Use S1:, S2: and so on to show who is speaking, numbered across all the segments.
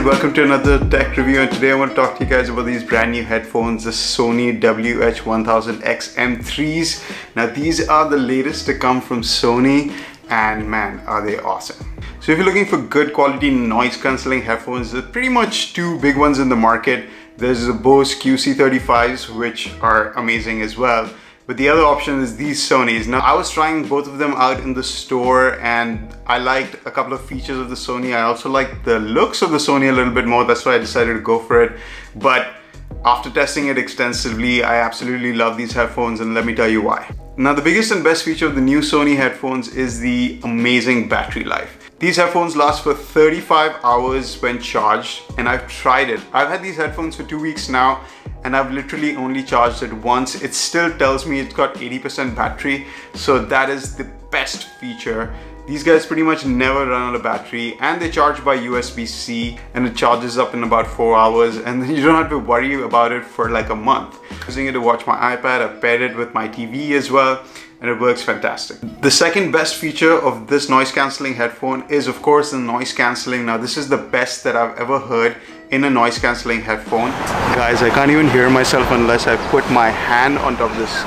S1: welcome to another tech review, and today I want to talk to you guys about these brand new headphones, the Sony WH-1000XM3s. Now these are the latest to come from Sony, and man, are they awesome. So if you're looking for good quality noise cancelling headphones, there's pretty much two big ones in the market. There's the Bose QC35s, which are amazing as well. But the other option is these Sonys. Now I was trying both of them out in the store and I liked a couple of features of the Sony. I also liked the looks of the Sony a little bit more. That's why I decided to go for it. But after testing it extensively, I absolutely love these headphones, and let me tell you why. Now the biggest and best feature of the new Sony headphones is the amazing battery life. These headphones last for 35 hours when charged, and I've tried it. I've had these headphones for 2 weeks now, and I've literally only charged it once. It still tells me it's got 80% battery, so that is the best feature. These guys pretty much never run out of battery, and they charge by USB-C, and it charges up in about 4 hours, and then you don't have to worry about it for like a month. I'm using it to watch my iPad. I've paired it with my TV as well, and it works fantastic. The second best feature of this noise cancelling headphone is of course the noise cancelling. Now this is the best that I've ever heard in a noise cancelling headphone. Guys, I can't even hear myself unless I put my hand on top of this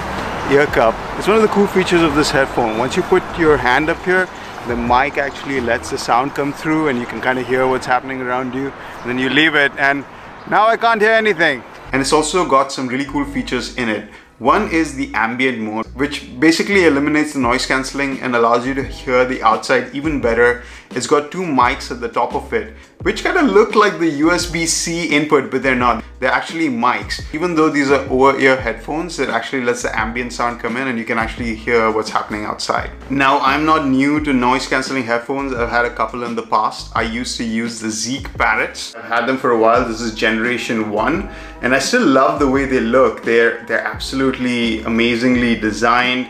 S1: ear cup. It's one of the cool features of this headphone. Once you put your hand up here, the mic actually lets the sound come through and you can kind of hear what's happening around you. And then you leave it and now I can't hear anything. And it's also got some really cool features in it. One is the ambient mode, which basically eliminates the noise cancelling and allows you to hear the outside even better. It's got two mics at the top of it, which kind of look like the USB-C input, but they're not. They're actually mics. Even though these are over-ear headphones, it actually lets the ambient sound come in and you can actually hear what's happening outside. Now, I'm not new to noise cancelling headphones. I've had a couple in the past. I used to use the Zeek Parrots. I've had them for a while. This is generation 1, and I still love the way they look. They're absolutely amazingly designed.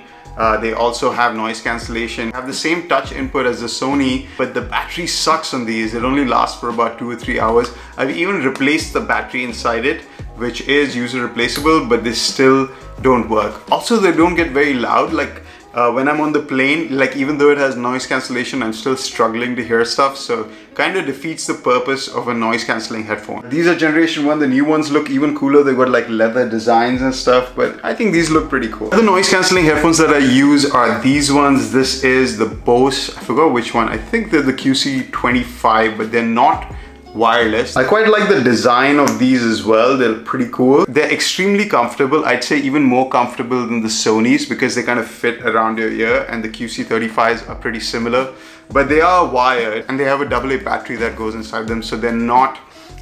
S1: They also have noise cancellation, have the same touch input as the Sony, but the battery sucks on these. It only lasts for about 2 or 3 hours. I've even replaced the battery inside it, which is user replaceable, but they still don't work. Also, they don't get very loud. Like when I'm on the plane, like even though it has noise cancellation, I'm still struggling to hear stuff. So kind of defeats the purpose of a noise cancelling headphone. These are generation 1. The new ones look even cooler. They've got like leather designs and stuff, but I think these look pretty cool. The noise cancelling headphones that I use are these ones. This is the Bose, I forgot which one. I think they're the QC25, but they're not wireless. I quite like the design of these as well. They're pretty cool. They're extremely comfortable. I'd say even more comfortable than the Sonys because they kind of fit around your ear, and the QC35s are pretty similar, but they are wired and they have a AA battery that goes inside them, so they're not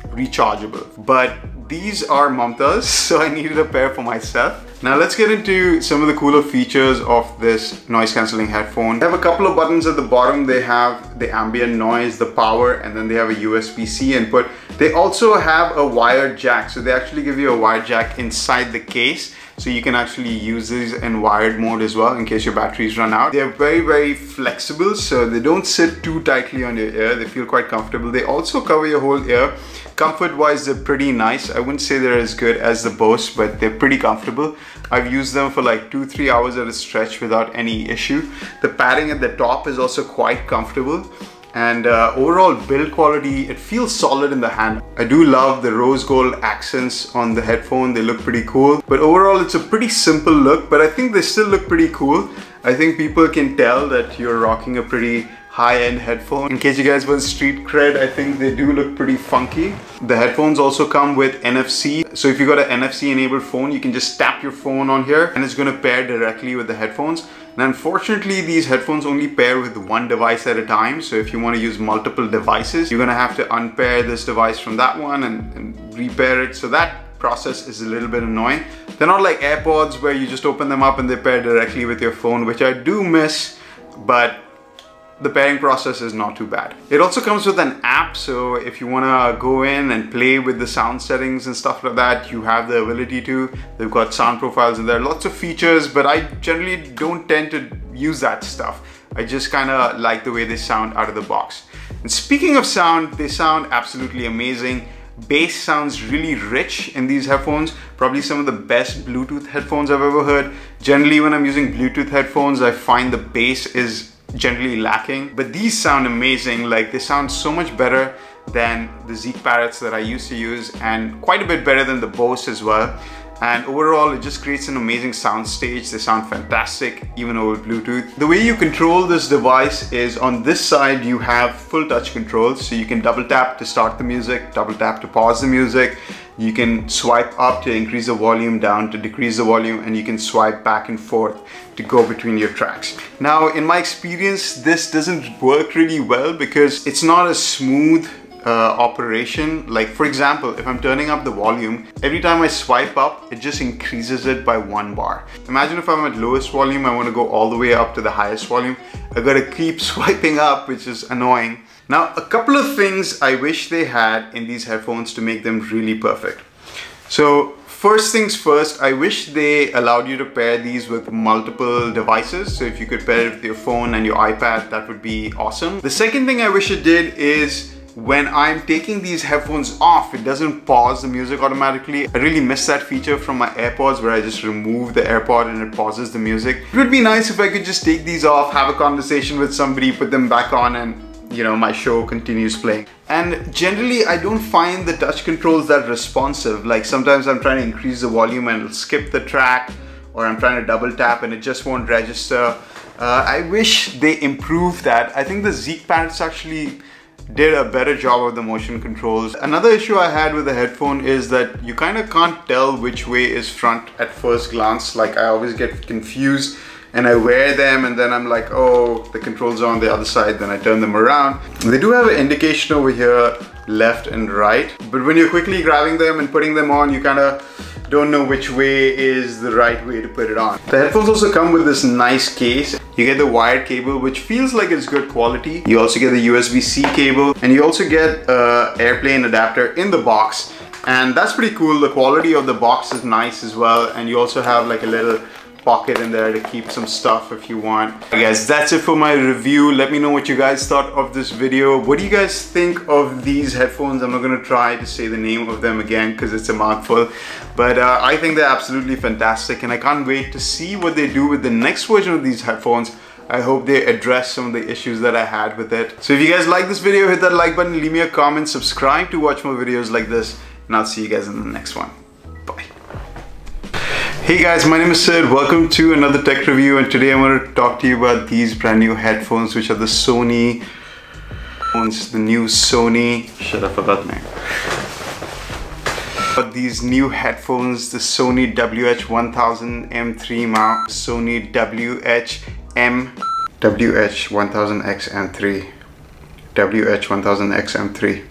S1: rechargeable. But these are Mamta's, so I needed a pair for myself. Now let's get into some of the cooler features of this noise cancelling headphone. They have a couple of buttons at the bottom. They have the ambient noise, the power, and then they have a USB-C input. They also have a wired jack, so they actually give you a wired jack inside the case, so you can actually use these in wired mode as well in case your batteries run out. They're very, very flexible, so they don't sit too tightly on your ear. They feel quite comfortable. They also cover your whole ear. Comfort wise, they're pretty nice. I wouldn't say they're as good as the Bose, but they're pretty comfortable. I've used them for like 2-3 hours at a stretch without any issue. The padding at the top is also quite comfortable. And overall build quality, it feels solid in the hand. I do love the rose gold accents on the headphone. They look pretty cool, but overall it's a pretty simple look, but I think they still look pretty cool. I think people can tell that you're rocking a pretty high-end headphone. In case you guys want street cred, I think they do look pretty funky. The headphones also come with NFC. So if you got an NFC enabled phone, you can just tap your phone on here and it's going to pair directly with the headphones. And unfortunately, these headphones only pair with one device at a time. So if you want to use multiple devices, you're going to have to unpair this device from that one and repair it. So that process is a little bit annoying. They're not like AirPods where you just open them up and they pair directly with your phone, which I do miss, but the pairing process is not too bad. It also comes with an app, so if you want to go in and play with the sound settings and stuff like that, you have the ability to. They've got sound profiles and there are lots of features, but I generally don't tend to use that stuff. I just kind of like the way they sound out of the box. And speaking of sound, they sound absolutely amazing. Bass sounds really rich in these headphones. Probably some of the best Bluetooth headphones I've ever heard. Generally, when I'm using Bluetooth headphones, I find the bass is generally lacking, but these sound amazing. Like, they sound so much better than the Zeek Parrots that I used to use, and quite a bit better than the Bose as well. And overall, it just creates an amazing sound stage. They sound fantastic, even over Bluetooth. The way you control this device is on this side, you have full touch controls. So you can double tap to start the music, double tap to pause the music. You can swipe up to increase the volume, down to decrease the volume, and you can swipe back and forth to go between your tracks. Now, in my experience, this doesn't work really well because it's not a smooth operation. Like, for example, if I'm turning up the volume, every time I swipe up, it just increases it by 1 bar. Imagine if I'm at lowest volume, I want to go all the way up to the highest volume. I gotta keep swiping up, which is annoying. Now, a couple of things I wish they had in these headphones to make them really perfect. So first things first, I wish they allowed you to pair these with multiple devices. So if you could pair it with your phone and your iPad, that would be awesome. The second thing I wish it did is when I'm taking these headphones off, it doesn't pause the music automatically. I really miss that feature from my AirPods where I just remove the AirPod and it pauses the music. It would be nice if I could just take these off, have a conversation with somebody, put them back on, and you know, my show continues playing. And generally, I don't find the touch controls that responsive. Like sometimes I'm trying to increase the volume and it'll skip the track, or I'm trying to double tap and it just won't register. I wish they improved that. I think the Zeek Parrots actually did a better job of the motion controls. Another issue I had with the headphone is that you kind of can't tell which way is front at first glance. Like I always get confused and I wear them and then I'm like, oh, the controls are on the other side, then I turn them around. They do have an indication over here, left and right, but when you're quickly grabbing them and putting them on, you kind of don't know which way is the right way to put it on. The headphones also come with this nice case. You get the wired cable, which feels like it's good quality. You also get the USB-C cable, and you also get an airplane adapter in the box. And that's pretty cool. The quality of the box is nice as well. And you also have like a little pocket in there to keep some stuff if you want. Okay, guys, that's it for my review. Let me know what you guys thought of this video. What do you guys think of these headphones? I'm not gonna try to say the name of them again because it's a mouthful, but I think they're absolutely fantastic and I can't wait to see what they do with the next version of these headphones. I hope they address some of the issues that I had with it. So if you guys like this video, hit that like button, leave me a comment, subscribe to watch more videos like this, and I'll see you guys in the next one. Bye. Hey guys, my name is Sid. Welcome to another tech review, and today I'm going to talk to you about these brand new headphones, which are the Sony phones, the new Sony, shit, I forgot the name. But these new headphones, the Sony WH-1000XM3 mount, Sony WH-1000XM3, WH-1000XM3.